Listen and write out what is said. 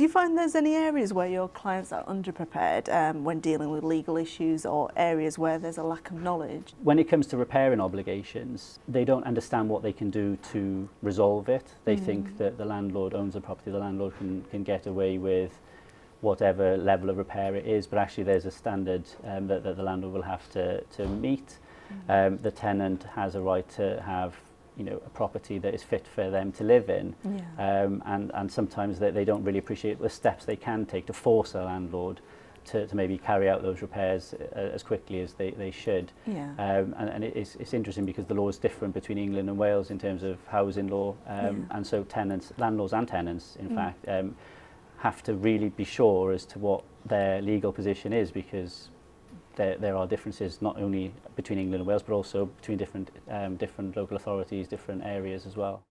Do you find there's any areas where your clients are underprepared when dealing with legal issues, or areas where there's a lack of knowledge? When it comes to repairing obligations, they don't understand what they can do to resolve it. They think that the landlord owns the property, the landlord can get away with whatever level of repair it is, but actually there's a standard that the landlord will have to meet. The tenant has a right to have a property that is fit for them to live in. And sometimes they don't really appreciate the steps they can take to force a landlord to maybe carry out those repairs as quickly as they should. And it's interesting because the law is different between England and Wales in terms of housing law, and so landlords and tenants in fact have to really be sure as to what their legal position is, because there are differences not only between England and Wales but also between different local authorities, different areas as well.